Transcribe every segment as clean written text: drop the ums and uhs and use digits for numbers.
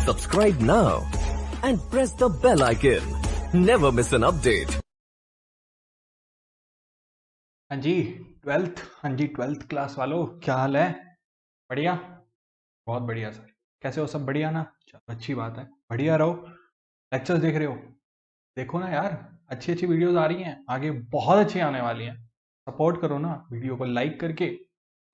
Subscribe now and press the bell icon. Never miss an update. हाँ जी twelfth class वालों, क्या हाल है? बढ़िया, बहुत बढ़िया सर। कैसे हो? सब बढ़िया ना? चलो अच्छी बात है, बढ़िया रहो। लेक्चर्स देख रहे हो? देखो ना यार, अच्छी अच्छी वीडियोस आ रही हैं, आगे बहुत अच्छी आने वाली हैं। सपोर्ट करो ना, वीडियो को लाइक करके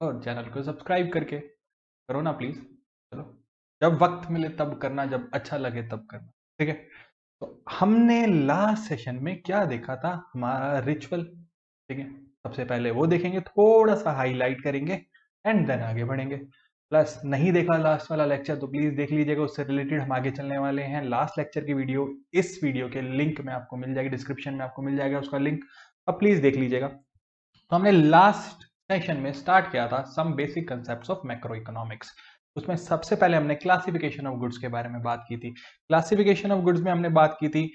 और चैनल को सब्सक्राइब करके करो ना प्लीज। चलो, जब वक्त मिले तब करना, जब अच्छा लगे तब करना, ठीक है? तो हमने लास्ट सेशन में क्या देखा था? हमारा रिचुअल, ठीक है? सबसे पहले वो देखेंगे, थोड़ा सा हाईलाइट करेंगे एंड देन आगे बढ़ेंगे। प्लस नहीं देखा लास्ट वाला लेक्चर तो प्लीज देख लीजिएगा, उससे रिलेटेड हम आगे चलने वाले हैं। लास्ट लेक्चर की वीडियो इस वीडियो के लिंक में आपको मिल जाएगी, डिस्क्रिप्शन में आपको मिल जाएगा उसका लिंक, अब प्लीज देख लीजिएगा। तो हमने लास्ट सेशन में स्टार्ट किया था some basic concepts of macroeconomics. उसमें सबसे पहले हमने क्लासिफिकेशन ऑफ गुड्स के बारे में बात की थी। क्लासिफिकेशन ऑफ गुड्स में हमने बात की थी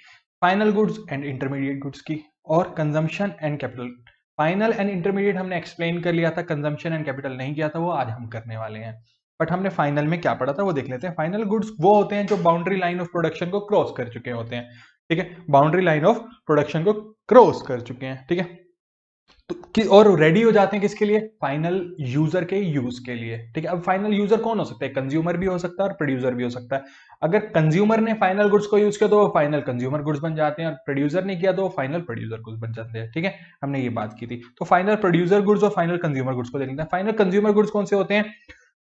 final goods and intermediate goods की, और consumption and capital. Final and intermediate हमने एक्सप्लेन कर लिया था, कंजम्पशन एंड कैपिटल नहीं किया था, वो आज हम करने वाले हैं। बट हमने फाइनल में क्या पढ़ा था वो देख लेते हैं। फाइनल गुड्स वो होते हैं जो बाउंड्री लाइन ऑफ प्रोडक्शन को क्रॉस कर चुके होते हैं, ठीक है? बाउंड्री लाइन ऑफ प्रोडक्शन को क्रॉस कर चुके हैं, ठीक है? तो और रेडी हो जाते हैं किसके लिए? फाइनल यूजर के यूज के लिए, ठीक है? अब फाइनल यूजर कौन हो सकता है? कंज्यूमर भी हो सकता है और प्रोड्यूसर भी हो सकता है। अगर कंज्यूमर ने फाइनल गुड्स को यूज किया तो वो फाइनल कंज्यूमर गुड्स बन जाते हैं, और प्रोड्यूसर ने किया तो वो फाइनल प्रोड्यूसर गुड्स बन जाते हैं, ठीक है? हमने ये बात की थी। तो फाइनल प्रोड्यूसर गुड्स और फाइनल कंज्यूमर गुड्स को देख लेते हैं। फाइनल कंज्यूमर गुड्स कौन से होते हैं?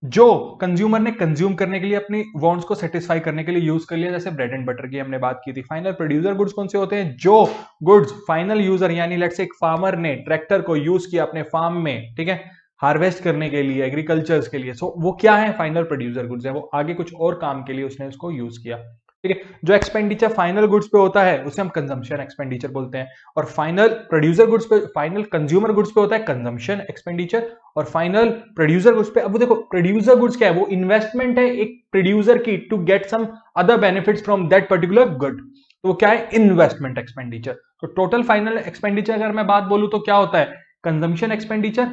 जो कंज्यूमर ने कंज्यूम करने के लिए, अपनी वांट्स को सेटिस्फाई करने के लिए यूज कर लिया, जैसे ब्रेड एंड बटर की हमने बात की थी। फाइनल प्रोड्यूसर गुड्स कौन से होते हैं? जो गुड्स फाइनल यूजर यानी लेट्स से एक फार्मर ने ट्रैक्टर को यूज किया अपने फार्म में, ठीक है, हार्वेस्ट करने के लिए, एग्रीकल्चर के लिए, सो वो क्या है? फाइनल प्रोड्यूसर गुड्स है। वो आगे कुछ और काम के लिए उसने उसको यूज किया, ठीक है? जो एक्सपेंडिचर फाइनल गुड्स पे होता है उसे हम कंजम्पशन एक्सपेंडिचर बोलते हैं, और फाइनल प्रोड्यूसर गुड्स पे, फाइनल कंज्यूमर गुड्स पे होता है कंजम्पशन एक्सपेंडिचर, और फाइनल प्रोड्यूसर गुड्स पे, अब वो देखो प्रोड्यूसर गुड्स क्या है? वो इन्वेस्टमेंट है एक प्रोड्यूसर की to get some other benefits from that particular good, तो वो क्या है? Investment expenditure. तो टोटल फाइनल एक्सपेंडिचर अगर मैं बात बोलूं तो क्या होता है? Consumption expenditure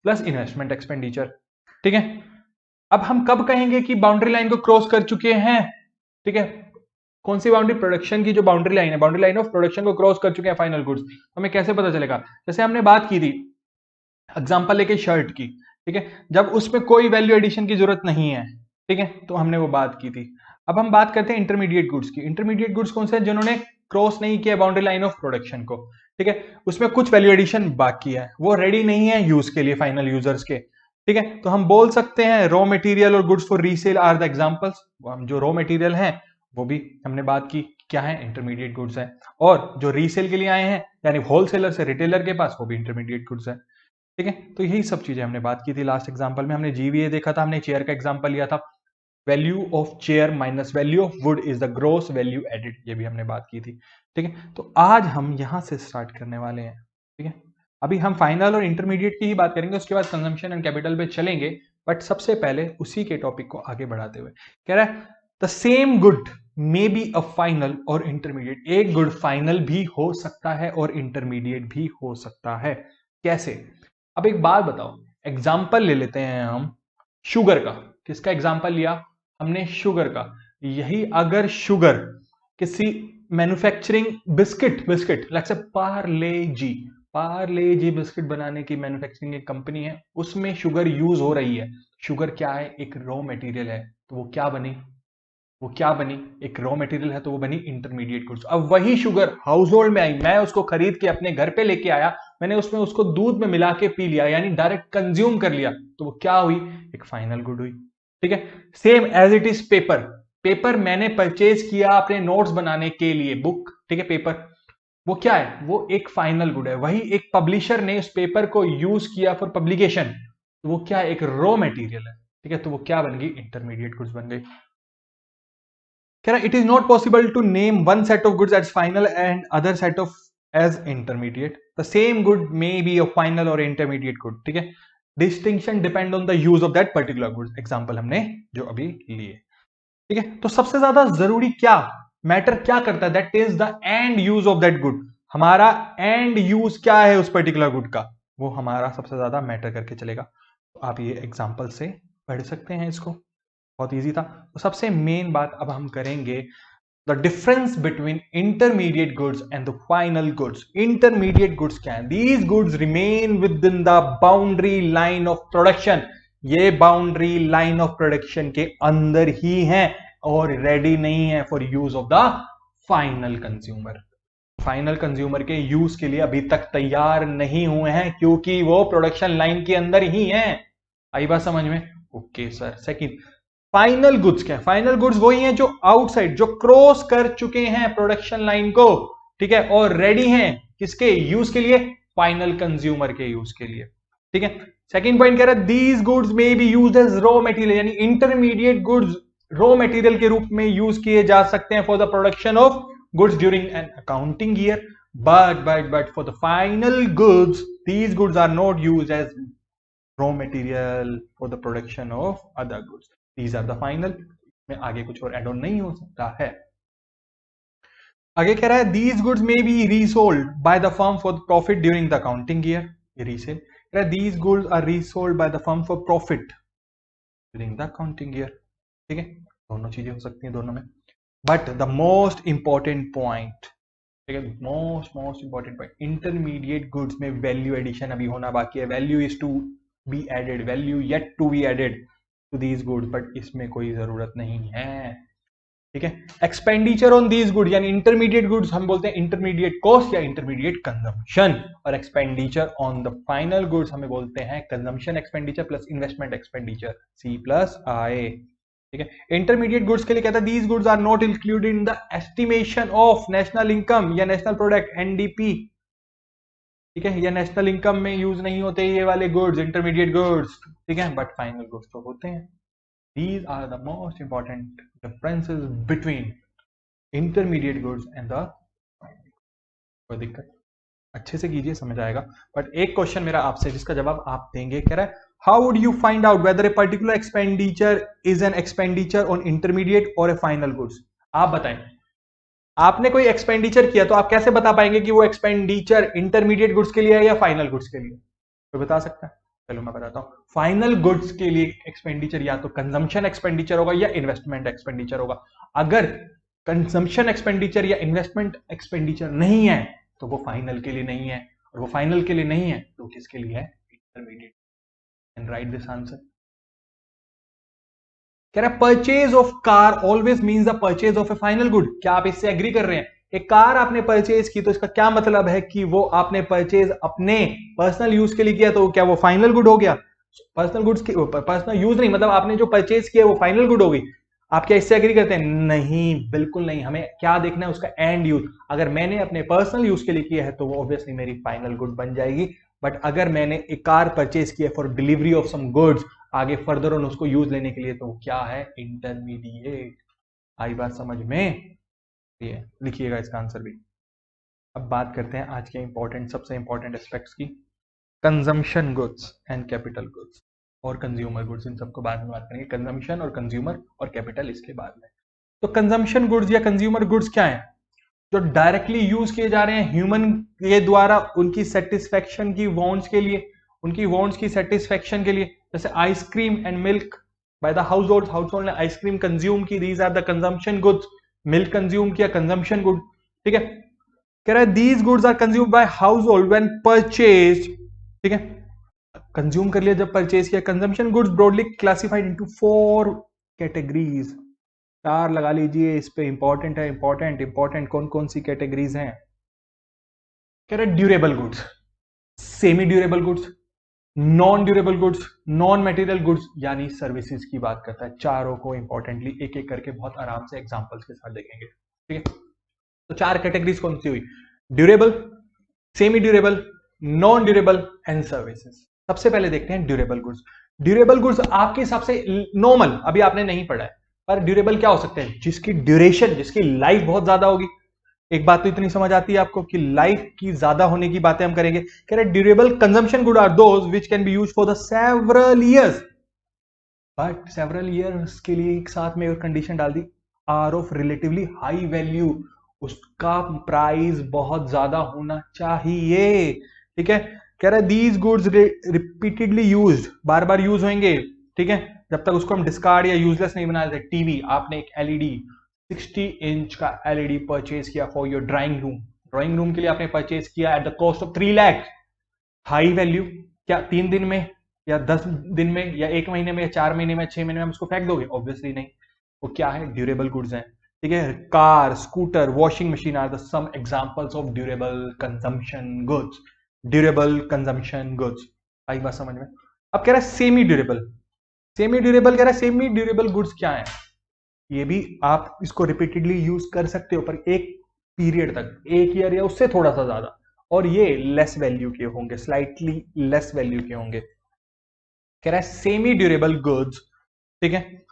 plus investment expenditure, ठीक है? अब हम कब कहेंगे कि बाउंड्री लाइन को क्रॉस कर चुके हैं, ठीक है? कौन सी बाउंड्री? प्रोडक्शन की जो बाउंड्री लाइन है, बाउंड्री लाइन ऑफ प्रोडक्शन को क्रॉस कर चुके हैं फाइनल गुड्स। हमें कैसे पता चलेगा? जैसे हमने बात की थी एग्जांपल लेके शर्ट की, ठीक है, जब उसमें कोई वैल्यू एडिशन की जरूरत नहीं है, ठीक है, तो हमने वो बात की थी। अब हम बात करते हैं इंटरमीडिएट गुड्स की। इंटरमीडिएट गुड्स कौन से हैं? जिन्होंने क्रॉस नहीं किया बाउंड्री लाइन ऑफ प्रोडक्शन को, ठीक है, उसमें कुछ वैल्यू एडिशन बाकी है, वो रेडी नहीं है यूज के लिए फाइनल यूजर्स के, ठीक है? तो हम बोल सकते हैं रॉ मटेरियल और goods for resale are the examples. हम जो रॉ मटेरियल है वो भी हमने बात की क्या है? इंटरमीडिएट गुड्स है, और जो रीसेल के लिए आए हैं यानी होलसेलर से रिटेलर के पास, वो भी इंटरमीडिएट गुड्स है, ठीक है? तो यही सब चीजें हमने बात की थी लास्ट एग्जांपल में। हमने जीवीए देखा था, हमने चेयर का एग्जांपल लिया था, value of chair minus value of wood is the gross value added, ये भी हमने बात की थी, ठीक है? तो आज हम यहां से स्टार्ट करने वाले हैं, ठीक है? अभी हम फाइनल और इंटरमीडिएट की ही बात करेंगे, उसके बाद कंजम्पशन एंड कैपिटल पे चलेंगे, बट सबसे पहले उसी के टॉपिक को आगे बढ़ाते हुए कह रहा है the same good may be a final और इंटरमीडिएट। एक गुड फाइनल भी हो सकता है और इंटरमीडिएट भी हो सकता है। कैसे? अब एक बात बताओ, एग्जाम्पल ले लेते हैं हम शुगर का। किसका एग्जाम्पल लिया हमने? शुगर का। यही अगर शुगर किसी manufacturing biscuit let's say Parle ji biscuit बनाने की मैन्युफैक्चरिंग एक कंपनी है, उसमें शुगर यूज हो रही है। शुगर क्या है? एक रॉ मटेरियल है, तो वो क्या बनी? एक रॉ मटेरियल है तो वो बनी इंटरमीडिएट गुड्स। अब वही शुगर हाउस होल्ड में आई, मैं उसको खरीद के अपने घर पे लेके आया, मैंने उसमें उसको दूध में मिला के पी लिया, यानी डायरेक्ट कंज्यूम कर लिया, तो वो क्या हुई? एक फाइनल गुड हुई, ठीक है? Same as it is paper मैंने परचेज किया अपने नोट्स बनाने के लिए, बुक, ठीक है, पेपर, वो क्या है? वो एक फाइनल गुड है। वही एक पब्लिशर ने उस पेपर को यूज किया फॉर पब्लिकेशन, तो वो क्या है? एक रॉ मटेरियल है, ठीक है? तो वो क्या बन गई? इंटरमीडिएट गुड्स बन गई। कह रहा it is not possible to name one set of goods as final and other set of as intermediate. The same good may be a final और इंटरमीडिएट गुड, ठीक है? Distinction depend on the use of that particular goods. Example हमने जो अभी लिए, ठीक है? तो सबसे ज्यादा जरूरी क्या मैटर क्या करता है? That is the end use of that good. हमारा एंड यूज क्या है उस पर्टिकुलर गुड का, वो हमारा सबसे ज्यादा मैटर करके चलेगा। तो आप ये एग्जांपल से पढ़ सकते हैं इसको, बहुत इजी था। तो सबसे मेन बात अब हम करेंगे the difference between intermediate goods and the final goods. Intermediate goods क्या है? These goods remain with in the boundary line of production. ये बाउंड्री लाइन ऑफ प्रोडक्शन के अंदर ही है और रेडी नहीं है for use of the final consumer. Final consumer के यूज के लिए अभी तक तैयार नहीं हुए हैं क्योंकि वो प्रोडक्शन लाइन के अंदर ही हैं। आई बात समझ में? Okay sir. Second, final goods क्या है? फाइनल गुड्स वही हैं जो आउटसाइड, जो क्रॉस कर चुके हैं प्रोडक्शन लाइन को, ठीक है, और रेडी हैं किसके यूज के लिए? फाइनल कंज्यूमर के यूज के लिए, ठीक है। सेकंड पॉइंट कह रहा है these goods may be used as raw material, यानी इंटरमीडिएट गुड्स रॉ मटेरियल के रूप में यूज किए जा सकते हैं for the production of goods during an accounting year, but for the final goods, these goods are not used as raw material for the production of other goods. These are the final. में आगे कुछ और add on नहीं हो सकता है। आगे कह रहा है these goods may be resold by the firm for profit during the accounting year. ये resale कह रहा है these goods are resold by the firm for profit during the accounting year, ठीक है। दोनों चीजें हो सकती हैं दोनों में। But the most important point, ठीक है, most important point, intermediate goods में वैल्यू एडिशन अभी होना बाकी है। Value is to be added, value yet to be added to these goods, but इसमें कोई जरूरत नहीं है, ठीक है। एक्सपेंडिचर ऑन दीज गुड्स, यानी इंटरमीडिएट गुड्स हम बोलते हैं इंटरमीडिएट कॉस्ट या इंटरमीडिएट कंजम्पशन, और expenditure on the final goods हमें बोलते हैं consumption expenditure plus investment expenditure, C+I, ठीक है। इंटरमीडिएट गुड्स के लिए कहता है these goods are not included in the estimation of national income या नेशनल प्रोडक्ट NDP, ठीक है, या नेशनल इनकम में यूज नहीं होते ये वाले गुड्स, इंटरमीडिएट गुड्स, ठीक है, बट फाइनल गुड्स तो होते हैं। These are the most important differences between intermediate goods and the final. कोई दिक्कत? अच्छे से कीजिए, समझ आएगा। बट एक क्वेश्चन मेरा आपसे जिसका जवाब आप देंगे, कह रहा है how would you find out whether a particular expenditure is an expenditure on intermediate or a final goods? आप बताएं, आपने कोई एक्सपेंडिचर किया तो आप कैसे बता पाएंगे कि वो एक्सपेंडिचर इंटरमीडिएट गुड्स के लिए है या फाइनल गुड्स के लिए? कोई बता सकता है? चलो मैं बताता हूं। फाइनल गुड्स के लिए एक्सपेंडिचर या तो कंजम्पशन एक्सपेंडिचर होगा या इन्वेस्टमेंट एक्सपेंडिचर होगा। अगर कंजम्पशन एक्सपेंडिचर या इन्वेस्टमेंट एक्सपेंडिचर नहीं है तो वो फाइनल के लिए नहीं है, और वो फाइनल के लिए नहीं है तो किसके लिए है? Intermediate. And write this answer. कह रहा है purchase of car always means the purchase of A final good. क्या आप इससे एग्री कर रहे हैं? एक कार आपने परचेज की तो इसका क्या मतलब है कि वो आपने परचेज अपने पर्सनल यूज के लिए किया, तो क्या वो फाइनल गुड हो गया? पर्सनल गुड्स की पर्सनल यूज नहीं, मतलब आपने जो परचेज किया वो फाइनल गुड हो गई। आप क्या इससे एग्री करते हैं? नहीं, बिल्कुल नहीं। हमें क्या देखना है? उसका एंड यूज। अगर मैंने अपने पर्सनल यूज के लिए किया है तो वो ऑब्वियसली मेरी फाइनल गुड बन जाएगी। बट अगर मैंने एक कार परचेज किया for delivery of some goods, आगे फर्दर ऑन उसको यूज लेने के लिए, तो क्या है? इंटरमीडिएट। आई बात समझ में? ये लिखिएगा इसका आंसर भी। अब बात करते हैं आज के सबसे इंपॉर्टेंट एस्पेक्ट्स की। Consumption goods and capital goods और कंज्यूमर गुड्स, इन सबको बाद में बात करेंगे। कंजम्पशन और कंज्यूमर और कैपिटल इसके बाद में। तो कंजम्पशन गुड्स या कंज्यूमर गुड्स क्या है? जो डायरेक्टली यूज किए जा रहे हैं ह्यूमन के द्वारा उनकी सेटिस्फेक्शन की वांट्स के लिए, उनकी वांट्स की सेटिस्फेक्शन के लिए, जैसे ice cream and milk by the household ने आइसक्रीम कंज्यूम की, these are the consumption goods. Milk consume किया, कंजम्पशन गुड, ठीक है। कह रहा है these goods are consumed by household when purchased, ठीक है, कंज्यूम कर लिया जब परचेज किया। Consumption goods broadly classified into 4 categories. 4 लगा लीजिए इस पे, इंपॉर्टेंट है, इंपॉर्टेंट कौन कौन सी कैटेगरीज हैं? कह रहे durable goods, semi durable goods, non durable goods, non material goods, यानी सर्विसेज की बात करता है। चारों को इंपॉर्टेंटली एक एक करके बहुत आराम से एग्जांपल्स के साथ देखेंगे, ठीक है। तो 4 कैटेगरीज कौन सी हुई? Durable, semi durable, non durable and services. सबसे पहले देखते हैं ड्यूरेबल गुड्स। ड्यूरेबल गुड्स आपके हिसाब से नॉर्मल, अभी आपने नहीं पढ़ा है, पर ड्यूरेबल क्या हो सकते हैं? जिसकी ड्यूरेशन, जिसकी लाइफ बहुत ज्यादा होगी। एक बात तो इतनी समझ आती है आपको कि लाइफ की ज्यादा होने की बातें हम करेंगे। कह रहे durable consumption good are those which can be used for the several years, but several years के लिए एक साथ में और कंडीशन डाल दी, are of relatively high value, उसका प्राइस बहुत ज्यादा होना चाहिए, ठीक है। कह रहा है दीज गुड्स रिपीटेडली यूज्ड, बार बार यूज होंगे, ठीक है, जब तक उसको हम डिस्कार्ड या यूजलेस नहीं बना देते। टीवी, आपने एक एलईडी 60 इंच का एलईडी परचेज किया फॉर योर ड्राइंग रूम के लिए आपने परचेज किया at the cost of 3 lakh, high value. क्या 3 दिन में या 10 दिन में या 1 महीने में या 4 महीने में 6 महीने में हम उसको फेंक दोगे? ऑब्वियसली नहीं। वो क्या है? ड्यूरेबल गुड्स हैं, ठीक है। Car, scooter, washing machine are the some examples of durable consumption goods. Durable consumption goods, आई बात समझ में? अब कह रहा है सेमी ड्यूरेबल कह रहा है सेमी ड्यूरेबल गुड्स क्या है? ये भी आप इसको रिपीटेडली यूज कर सकते हो, पर एक पीरियड तक, 1 ईयर या उससे थोड़ा सा ज्यादा, और ये लेस वैल्यू के होंगे, स्लाइटली लेस वैल्यू के होंगे। कह रहा है सेमी ड्यूरेबल गुड्स, ठीक है,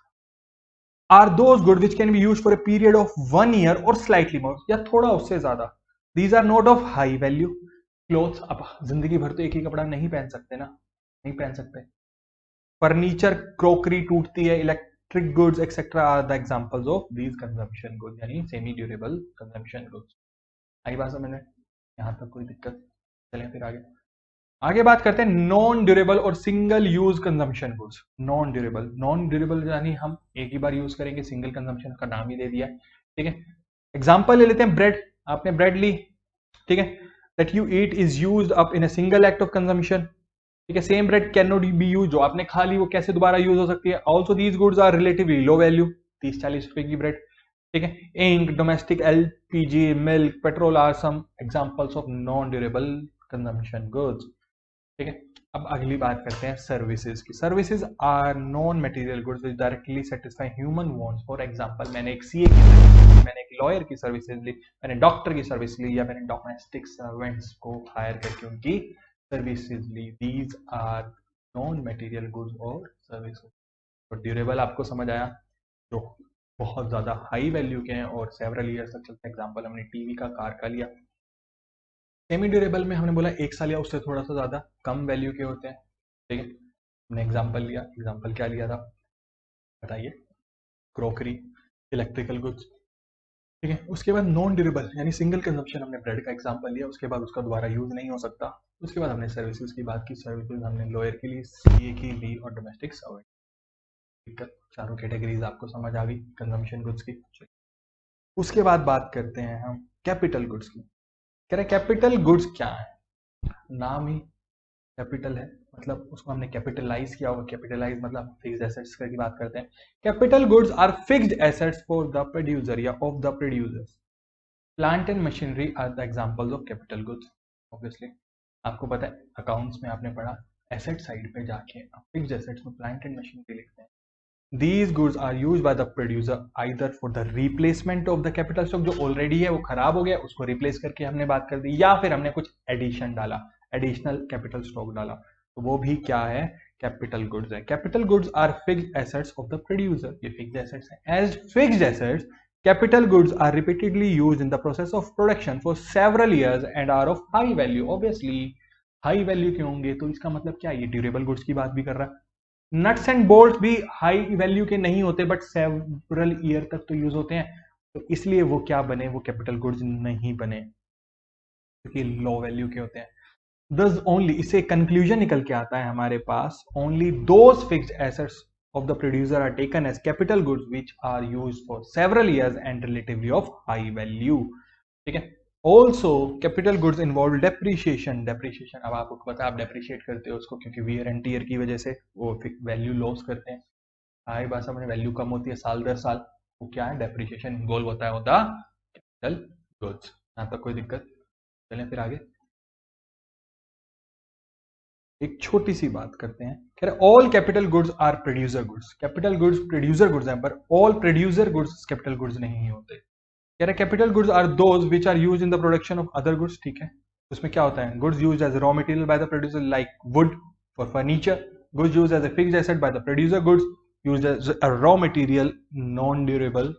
are those good which can be use for a period of 1 year और स्लाइटली मोर, या थोड़ा उससे ज्यादा। These are not of high value clothes. अब जिंदगी भर तो एक ही कपड़ा नहीं पहन सकते ना, नहीं पहन सकते। फर्नीचर, क्रोकरी टूटती है, electric goods etcetera are the examples of these consumption goods, यानी सेमी ड्यूरेबल कंजम्पशन गुड्स। आई बात समझ में? यहां तक कोई दिक्कत? चलें फिर आगे बात करते हैं नॉन ड्यूरेबल और single use consumption goods. Non durable यानी हम एक ही बार यूज करेंगे, सिंगल कंजम्पशन का नाम ही दे दिया है, ठीक है। एग्जांपल ले लेते हैं, ब्रेड। आपने ब्रेड ली, ठीक है, that you eat is used up in a single act of consumption, ठीक है। Same bread can not be use, जो आपने खा ली वो कैसे दोबारा यूज हो सकती है? Also these goods are relatively low value, 30-40 रुपए की ब्रेड, ठीक है। Ink, domestic LPG, milk, petrol are some examples of non durable consumption goods, ठीक है। अब अगली बात करते हैं सर्विसेज की। Services are non material goods which directly satisfy human wants. For example, मैंने एक सीए की सर्विस ली, मैंने एक लॉयर की सर्विसेज ली, मैंने डॉक्टर की सर्विस ली, या मैंने डोमेस्टिक सर्वेंट्स को हायर करके उनकी सर्विसेज ली। These are non material goods और सर्विसेज। तो ड्यूरेबल आपको समझ आया, जो बहुत ज्यादा हाई वैल्यू के हैं और सेवरल ईयर्स तक चलते हैं। एग्जांपल हमने टीवी का, कार का लिया। सेमी ड्यूरेबल में हमने बोला 1 साल या उससे थोड़ा सा ज्यादा कम वैल्यू के होते हैं, ठीक है। हमने एग्जांपल लिया, एग्जांपल क्या लिया था बताइए? क्रोकरी, इलेक्ट्रिकल गुड्स, ठीक है। उसके बाद नॉन ड्यूरेबल यानी सिंगल कंजम्पशन, हमने ब्रेड का एग्जांपल लिया, उसके बाद उसका दोबारा यूज नहीं हो सकता। उसके बाद हमने सर्विसेज की बात की, सर्विसेज हमने लॉयर के लिए, सीए की ली, और डोमेस्टिक सर्वेंट, ठीक है। चारों कैटेगरीज आपको समझ आ गई कंजम्पशन गुड्स की। उसके बाद बात करते हैं हम कैपिटल गुड्स की। कह रहे कैपिटल गुड्स क्या है? नाम ही कैपिटल है, मतलब उसको हमने कैपिटलाइज किया होगा। कैपिटलाइज मतलब फिक्स्ड एसेट्स की बात करते हैं। Capital goods are fixed assets for the producer या of the producers. Plant and machinery are the examples of capital goods. Obviously आपको पता है, अकाउंट्स में आपने पढ़ा, एसेट साइड पे जाके फिक्स्ड एसेट्स में प्लांट एंड मशीनरी लिखते हैं। These goods are used by the producer either for the replacement of the capital stock, जो ऑलरेडी है वो खराब हो गया, उसको रिप्लेस करके हमने बात कर दी, या फिर हमने कुछ एडिशन डाला, एडिशनल कैपिटल स्टॉक डाला, तो वो भी क्या है? कैपिटल गुड्स है। Capital goods are fixed assets of the producer, ये फिक्स्ड एसेट्स हैं। As fixed assets, capital goods are repeatedly used in the process of production for several years and are of high value. Obviously high value के होंगे, तो इसका मतलब क्या? ये durable goods की बात भी कर रहा है। नट्स एंड बोल्ट भी हाई वैल्यू के नहीं होते, बट सेवरल ईयर तक तो यूज होते हैं, तो इसलिए वो क्या बने? वो कैपिटल गुड्स नहीं बने, क्योंकि लो वैल्यू के होते हैं। दस ओनली, इससे कंक्लूजन निकल के आता है हमारे पास, only those fixed assets of the producer are taken as capital goods which are used for several years and relatively of high value, ठीक है। Also capital goods involve depreciation. Depreciation, अब आपको पता है आप डेप्रीशिएट करते हो उसको, क्योंकि वियर एंड टियर की वजह से वो वैल्यू लॉस करते हैं। हाई भाषा में वैल्यू कम होती है साल दर साल, वो क्या है? डेप्रीशिएशन इन्वॉल्व होता है होता कैपिटल गुड्स। यहाँ तक कोई दिक्कत? चलें फिर आगे एक छोटी सी बात करते हैं। कह रहे all capital goods are producer goods. Capital goods producer goods हैं, पर all producer goods capital goods नहीं होते। कह रहे capital goods are those which are used in the production of other goods, ठीक है। उसमें क्या होता है? Goods used as raw material by the producer like wood for furniture, goods used as a fixed asset by the producer, goods used as a raw material, non durable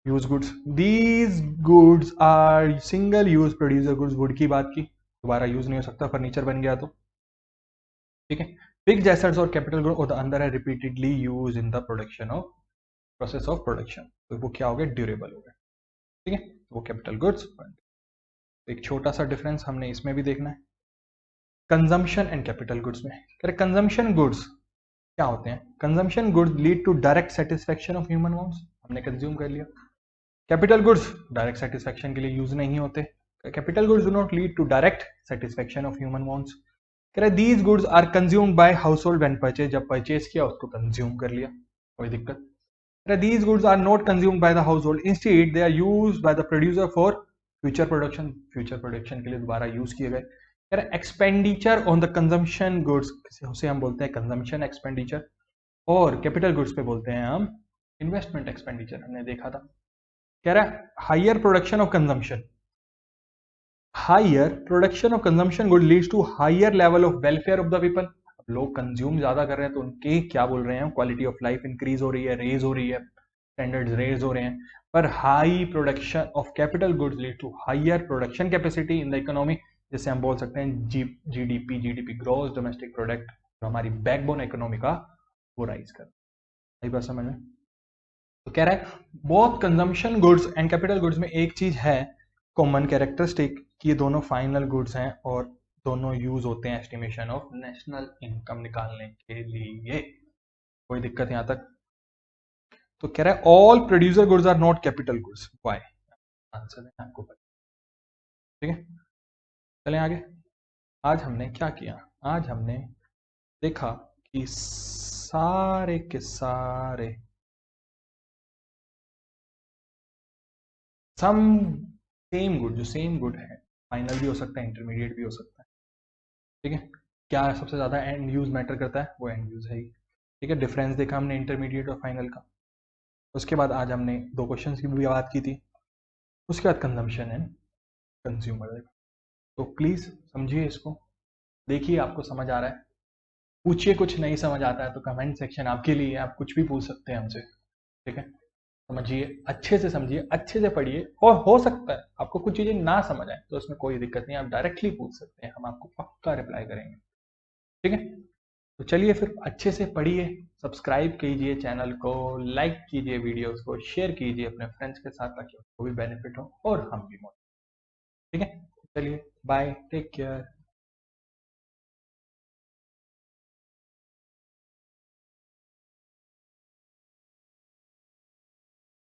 use goods. These goods are single use producer goods. Wood की बात की, दोबारा use नहीं हो सकता, furniture बन गया तो, ठीक है। फिक्स्ड एसेट्स और कैपिटल गुड और द अंदर है repeatedly use in the production of process of production, तो वो क्या हो गया? ड्यूरेबल हो गया, ठीक है। वो कैपिटल गुड्स। एक छोटा सा डिफरेंस हमने इसमें भी देखना है, कंजम्पशन एंड कैपिटल गुड्स में। कंजम्पशन गुड्स क्या होते हैं? Consumption goods lead to direct satisfaction of human wants, हमने कंज्यूम कर लिया। कैपिटल गुड्स डायरेक्ट सेटिस्फेक्शन के लिए यूज नहीं होते। Capital goods do not lead to direct satisfaction of human wants. कह रहे these goods are consumed by household when purchase, जब परचेज किया उसको कंज्यूम कर लिया, कोई दिक्कत। These goods are not consumed by the household. Instead, they are used by the producer for future production. Future production के लिए दोबारा यूज किए गए। कह रहे expenditure on the consumption goods, उसे हम बोलते हैं कंजम्पशन एक्सपेंडिचर, और कैपिटल गुड्स पे बोलते हैं हम इन्वेस्टमेंट एक्सपेंडिचर, हमने देखा था। कह रहा है higher production of consumption, higher production of consumption good leads to higher level of welfare of the people. लोग कंज्यूम ज्यादा कर रहे हैं तो उनके क्या बोल रहे हैं, क्वालिटी ऑफ लाइफ इंक्रीज हो रही है, रेज हो रही है, स्टैंडर्ड्स रेज हो रहे हैं। पर high production of capital goods lead to higher production capacity in the economy, जैसे हम बोल सकते हैं जीडीपी ग्रॉस डोमेस्टिक प्रोडक्ट, जो हमारी बैकबोन इकोनॉमी का, वो राइज कर। सही बात समझ में? तो कह रहा है both consumption goods and capital goods में एक चीज है कॉमन कैरेक्टरिस्टिक, कि ये दोनों फाइनल गुड्स हैं और दोनों यूज होते हैं एस्टिमेशन ऑफ नेशनल इनकम निकालने के लिए। कोई दिक्कत यहां तक? तो कह रहा है all producer goods are not capital goods, why? Answer है आपको पता, ठीक है। चलें आगे। आज हमने क्या किया? आज हमने देखा कि सारे के सारे सम सेम गुड, जो सेम गुड है, फाइनल भी हो सकता है, इंटरमीडिएट भी हो सकता है, ठीक है। क्या सबसे ज्यादा एंड यूज मैटर करता है? वो एंड यूज है ही, ठीक है। डिफरेंस देखा हमने इंटरमीडिएट और फाइनल का। उसके बाद आज हमने दो क्वेश्चंस की भी बात की थी। उसके बाद कंजम्पशन एंड कंज्यूमर देखा। तो प्लीज समझिए इसको, देखिए आपको समझ आ रहा है, पूछिए, कुछ नहीं समझ आता है तो कमेंट सेक्शन आपके लिए, आप कुछ भी पूछ सकते हैं हमसे, ठीक है। समझिए, अच्छे से समझिए, अच्छे से पढ़िए, और हो सकता है आपको कुछ चीजें ना समझ आए तो उसमें कोई दिक्कत नहीं, आप डायरेक्टली पूछ सकते हैं, हम आपको पक्का रिप्लाई करेंगे, ठीक है। तो चलिए फिर अच्छे से पढ़िए, सब्सक्राइब कीजिए चैनल को, लाइक कीजिए वीडियोस को, शेयर कीजिए अपने फ्रेंड्स के साथ ताकि उनको भी बेनिफिट हो और हम भी मोटिवेट, ठीक है। चलिए बाय, टेक केयर।